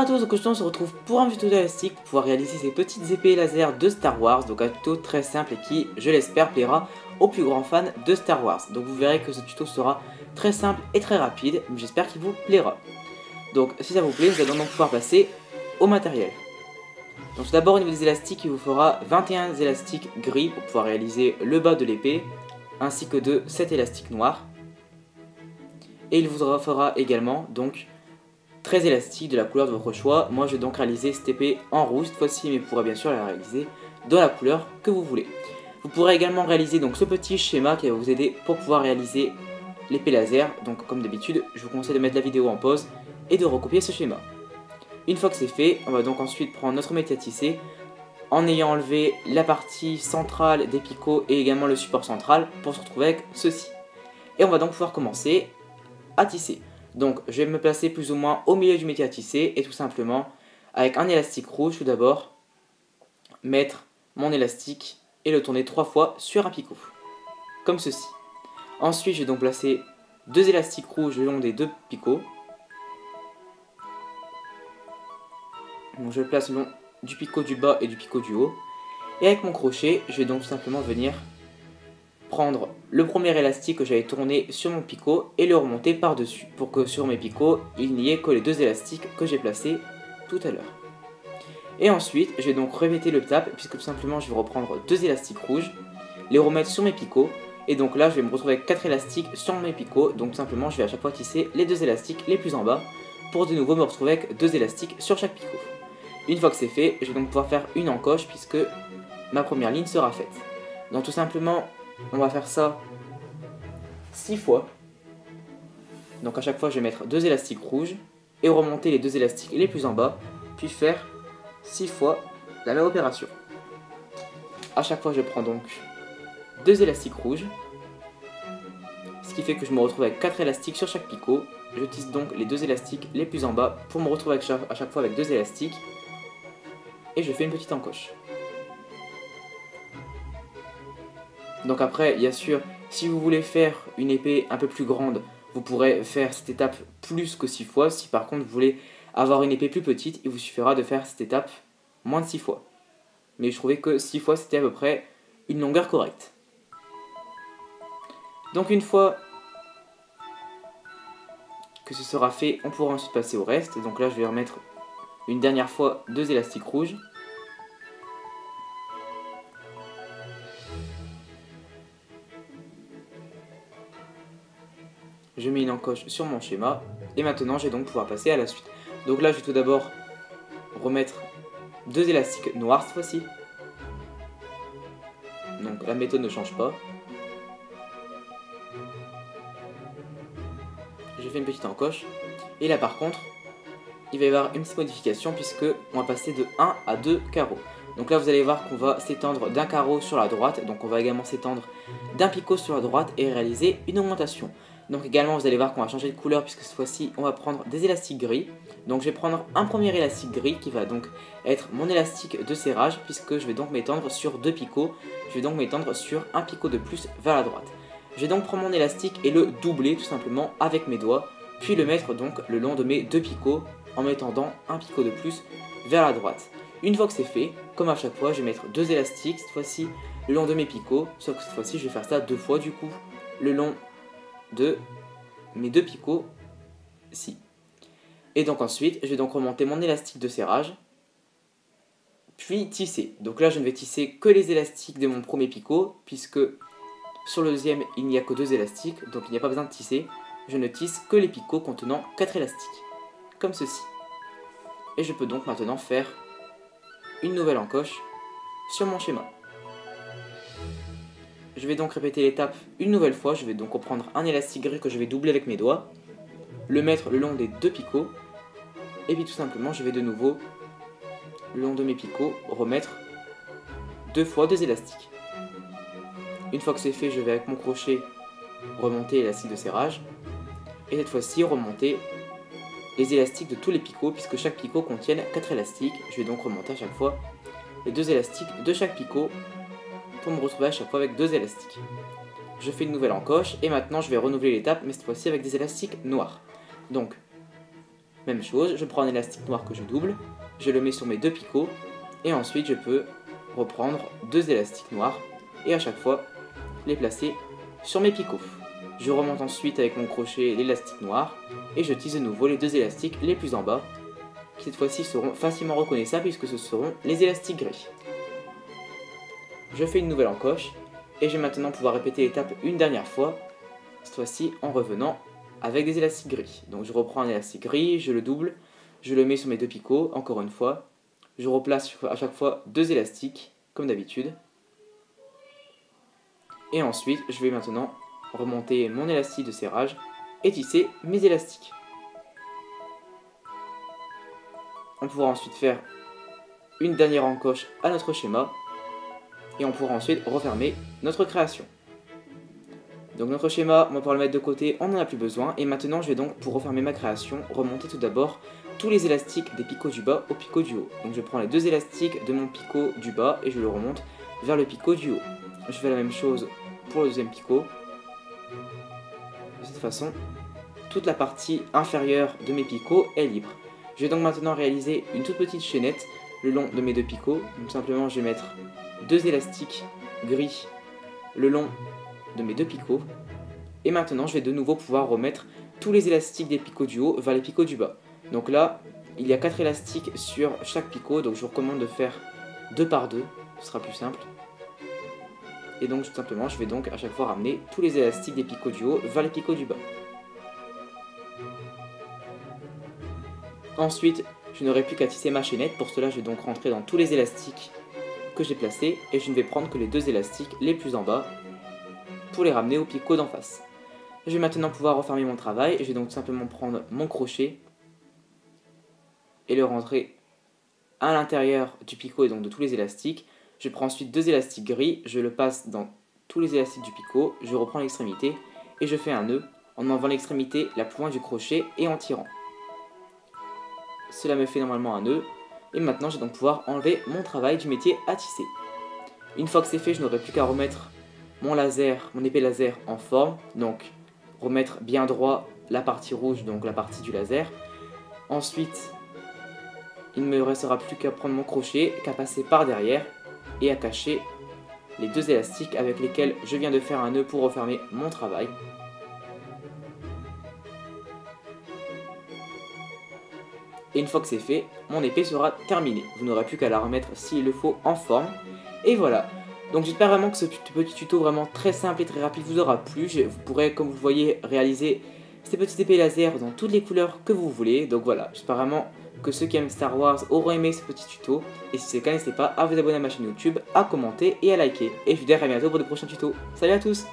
à tous, donc aujourd'hui on se retrouve pour un tuto élastique pour pouvoir réaliser ces petites épées laser de Star Wars. Donc un tuto très simple et qui, je l'espère, plaira aux plus grands fans de Star Wars. Donc vous verrez que ce tuto sera très simple et très rapide, mais j'espère qu'il vous plaira. Donc si ça vous plaît, nous allons donc pouvoir passer au matériel. Donc tout d'abord au niveau des élastiques, il vous fera 21 élastiques gris pour pouvoir réaliser le bas de l'épée, ainsi que de 7 élastiques noirs. Et il vous fera également donc 13 élastiques de la couleur de votre choix. Moi je vais donc réaliser cette épée en rouge cette fois-ci, mais vous pourrez bien sûr la réaliser dans la couleur que vous voulez. Vous pourrez également réaliser donc ce petit schéma qui va vous aider pour pouvoir réaliser l'épée laser. Donc comme d'habitude, je vous conseille de mettre la vidéo en pause et de recopier ce schéma. Une fois que c'est fait, on va donc ensuite prendre notre métier à tisser en ayant enlevé la partie centrale des picots et également le support central pour se retrouver avec ceci. Et on va donc pouvoir commencer à tisser. Donc je vais me placer plus ou moins au milieu du métier à tisser et tout simplement avec un élastique rouge tout d'abord mettre mon élastique et le tourner 3 fois sur un picot comme ceci. Ensuite je vais donc placer 2 élastiques rouges le long des 2 picots. Donc je le place le long du picot du bas et du picot du haut et avec mon crochet je vais donc tout simplement venir prendre le premier élastique que j'avais tourné sur mon picot et le remonter par dessus pour que sur mes picots il n'y ait que les 2 élastiques que j'ai placés tout à l'heure. Et ensuite je vais donc répéter le tap puisque tout simplement je vais reprendre 2 élastiques rouges, les remettre sur mes picots et donc là je vais me retrouver avec 4 élastiques sur mes picots. Donc tout simplement je vais à chaque fois tisser les 2 élastiques les plus en bas pour de nouveau me retrouver avec 2 élastiques sur chaque picot. Une fois que c'est fait, je vais donc pouvoir faire une encoche puisque ma première ligne sera faite. Donc tout simplement on va faire ça 6 fois. Donc à chaque fois je vais mettre 2 élastiques rouges et remonter les 2 élastiques les plus en bas, puis faire 6 fois la même opération. À chaque fois je prends donc 2 élastiques rouges, ce qui fait que je me retrouve avec 4 élastiques sur chaque picot. Je tisse donc les 2 élastiques les plus en bas pour me retrouver à chaque fois avec 2 élastiques et je fais une petite encoche. Donc après, bien sûr, si vous voulez faire une épée un peu plus grande, vous pourrez faire cette étape plus que 6 fois. Si par contre vous voulez avoir une épée plus petite, il vous suffira de faire cette étape moins de 6 fois. Mais je trouvais que 6 fois c'était à peu près une longueur correcte. Donc une fois que ce sera fait, on pourra ensuite passer au reste. Donc là je vais remettre une dernière fois 2 élastiques rouges. Je mets une encoche sur mon schéma et maintenant je vais donc pouvoir passer à la suite. Donc là je vais tout d'abord remettre 2 élastiques noirs cette fois-ci. Donc la méthode ne change pas. Je fais une petite encoche et là par contre il va y avoir une petite modification puisque on va passer de 1 à 2 carreaux. Donc là vous allez voir qu'on va s'étendre d'un carreau sur la droite, donc on va également s'étendre d'un picot sur la droite et réaliser une augmentation. Donc également vous allez voir qu'on va changer de couleur puisque cette fois-ci on va prendre des élastiques gris. Donc je vais prendre un premier élastique gris qui va donc être mon élastique de serrage puisque je vais donc m'étendre sur 2 picots. Je vais donc m'étendre sur un picot de plus vers la droite. Je vais donc prendre mon élastique et le doubler tout simplement avec mes doigts, puis le mettre donc le long de mes 2 picots en m'étendant un picot de plus vers la droite. Une fois que c'est fait, comme à chaque fois, je vais mettre 2 élastiques cette fois-ci le long de mes picots, sauf que cette fois-ci je vais faire ça 2 fois du coup, le long de mes 2 picots ci. Et donc ensuite, je vais donc remonter mon élastique de serrage, puis tisser. Donc là, je ne vais tisser que les élastiques de mon premier picot, puisque sur le deuxième, il n'y a que 2 élastiques, donc il n'y a pas besoin de tisser. Je ne tisse que les picots contenant 4 élastiques, comme ceci. Et je peux donc maintenant faire une nouvelle encoche sur mon schéma. Je vais donc répéter l'étape une nouvelle fois. Je vais donc reprendre un élastique gris que je vais doubler avec mes doigts, le mettre le long des 2 picots, et puis tout simplement je vais de nouveau, le long de mes picots, remettre 2 fois 2 élastiques. Une fois que c'est fait, je vais avec mon crochet remonter l'élastique de serrage, et cette fois-ci remonter les élastiques de tous les picots, puisque chaque picot contient 4 élastiques. Je vais donc remonter à chaque fois les 2 élastiques de chaque picot pour me retrouver à chaque fois avec 2 élastiques. Je fais une nouvelle encoche et maintenant je vais renouveler l'étape, mais cette fois-ci avec des élastiques noirs. Donc Même chose, je prends un élastique noir que je double, je le mets sur mes 2 picots, et ensuite je peux reprendre 2 élastiques noirs, et à chaque fois les placer sur mes picots. Je remonte ensuite avec mon crochet l'élastique noir, et je tisse de nouveau les 2 élastiques les plus en bas, qui cette fois-ci seront facilement reconnaissables puisque ce seront les élastiques gris. Je fais une nouvelle encoche, et je vais maintenant pouvoir répéter l'étape une dernière fois, cette fois-ci en revenant avec des élastiques gris. Donc je reprends un élastique gris, je le double, je le mets sur mes 2 picots, encore une fois. Je replace à chaque fois 2 élastiques, comme d'habitude. Et ensuite, je vais maintenant remonter mon élastique de serrage et tisser mes élastiques. On pourra ensuite faire une dernière encoche à notre schéma. Et on pourra ensuite refermer notre création. Donc notre schéma, on va pouvoir le mettre de côté, on n'en a plus besoin. Et maintenant, je vais donc, pour refermer ma création, remonter tout d'abord tous les élastiques des picots du bas au picot du haut. Donc je prends les 2 élastiques de mon picot du bas et je le remonte vers le picot du haut. Je fais la même chose pour le deuxième picot. De cette façon, toute la partie inférieure de mes picots est libre. Je vais donc maintenant réaliser une toute petite chaînette le long de mes 2 picots. Donc simplement, je vais mettre 2 élastiques gris le long de mes 2 picots. Et maintenant, je vais de nouveau pouvoir remettre tous les élastiques des picots du haut vers les picots du bas. Donc là, il y a 4 élastiques sur chaque picot, donc je vous recommande de faire 2 par 2, ce sera plus simple. Et donc tout simplement, je vais donc à chaque fois ramener tous les élastiques des picots du haut vers les picots du bas. Ensuite, je n'aurai plus qu'à tisser ma chaînette. Pour cela, je vais donc rentrer dans tous les élastiques que j'ai placés et je ne vais prendre que les 2 élastiques les plus en bas pour les ramener au picot d'en face. Je vais maintenant pouvoir refermer mon travail et je vais donc simplement prendre mon crochet et le rentrer à l'intérieur du picot et donc de tous les élastiques. Je prends ensuite 2 élastiques gris, je le passe dans tous les élastiques du picot, je reprends l'extrémité et je fais un nœud en enlevant l'extrémité la plus loin du crochet et en tirant. Cela me fait normalement un nœud et maintenant je vais donc pouvoir enlever mon travail du métier à tisser. Une fois que c'est fait, je n'aurai plus qu'à remettre mon épée laser en forme, donc remettre bien droit la partie rouge, donc la partie du laser. Ensuite, il ne me restera plus qu'à prendre mon crochet, qu'à passer par derrière et à cacher les 2 élastiques avec lesquels je viens de faire un nœud pour refermer mon travail. Et une fois que c'est fait, mon épée sera terminée. Vous n'aurez plus qu'à la remettre s'il le faut en forme. Et voilà. Donc j'espère vraiment que ce petit tuto vraiment très simple et très rapide vous aura plu. Vous pourrez, comme vous voyez, réaliser ces petites épées laser dans toutes les couleurs que vous voulez. Donc voilà, j'espère vraiment que ceux qui aiment Star Wars auront aimé ce petit tuto. Et si c'est le cas, n'hésitez pas à vous abonner à ma chaîne YouTube, à commenter et à liker. Et je vous dis à bientôt pour de prochains tutos. Salut à tous!